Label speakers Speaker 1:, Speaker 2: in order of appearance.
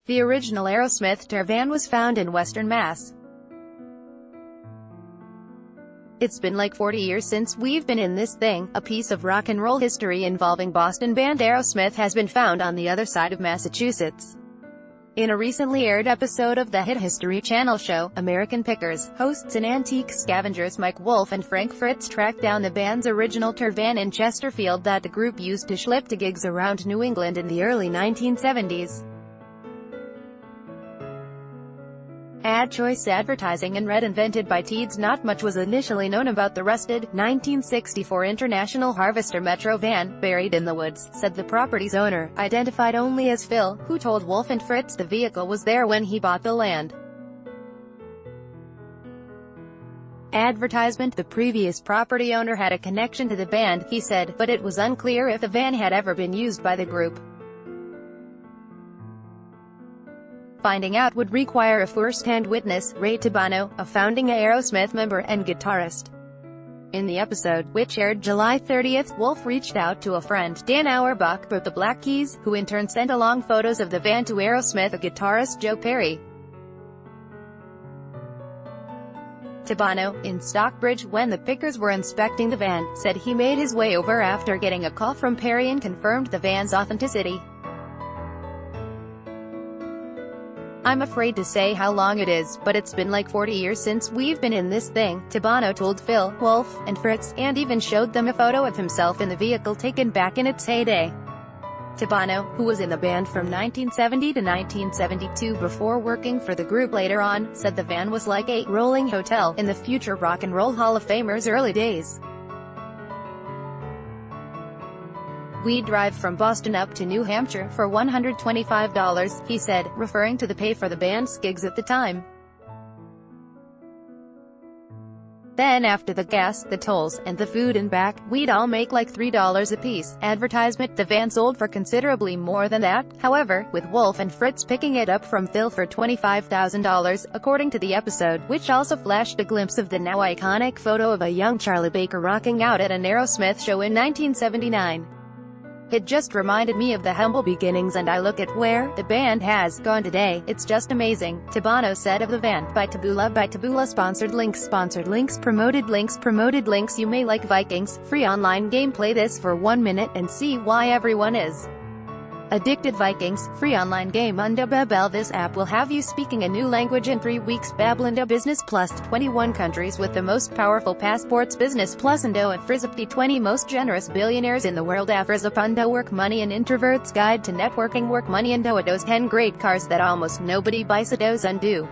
Speaker 1: The original Aerosmith tour van was found in Western Mass. It's been like 40 years since we've been in this thing. A piece of rock and roll history involving Boston band Aerosmith has been found on the other side of Massachusetts. In a recently aired episode of the hit History Channel show, American Pickers, hosts and antique scavengers Mike Wolf and Frank Fritz tracked down the band's original tour van in Chesterfield that the group used to schlep to gigs around New England in the early 1970s. Ad choice advertising and red invented by Teeds. Not much was initially known about the rusted, 1964 International Harvester Metro van, buried in the woods, said the property's owner, identified only as Phil, who told Wolf and Fritz the vehicle was there when he bought the land. Advertisement: the previous property owner had a connection to the band, he said, but it was unclear if the van had ever been used by the group. Finding out would require a first-hand witness, Ray Tabano, a founding Aerosmith member and guitarist. In the episode, which aired July 30th, Wolf reached out to a friend, Dan Auerbach, of the Black Keys, who in turn sent along photos of the van to Aerosmith guitarist Joe Perry. Tabano, in Stockbridge, when the Pickers were inspecting the van, said he made his way over after getting a call from Perry and confirmed the van's authenticity. "I'm afraid to say how long it is, but it's been like 40 years since we've been in this thing," Tabano told Phil, Wolf, and Fritz, and even showed them a photo of himself in the vehicle taken back in its heyday. Tabano, who was in the band from 1970 to 1972 before working for the group later on, said the van was like a rolling hotel in the future Rock and Roll Hall of Famer's early days. "We drive from Boston up to New Hampshire for $125, he said, referring to the pay for the band's gigs at the time. "Then after the gas, the tolls, and the food and back, we'd all make like $3 apiece." Advertisement: the van sold for considerably more than that, however, with Wolf and Fritz picking it up from Phil for $25,000, according to the episode, which also flashed a glimpse of the now iconic photo of a young Charlie Baker rocking out at an Aerosmith show in 1979. "It just reminded me of the humble beginnings, and I look at where the band has gone today. It's just amazing," Tabano said of the van. By Taboola. Sponsored links. Promoted links. You may like Vikings. Free online game. Play this for 1 minute and see why everyone is addicted. Vikings, free online game under Babbel. This app will have you speaking a new language in 3 weeks. Babbel Business Plus, 21 countries with the most powerful passports. Business Plus and Frizz the 20 most generous billionaires in the world. Frizz Work Money and Introverts Guide to Networking. Work Money and those 10 great cars that almost nobody buys. Undo.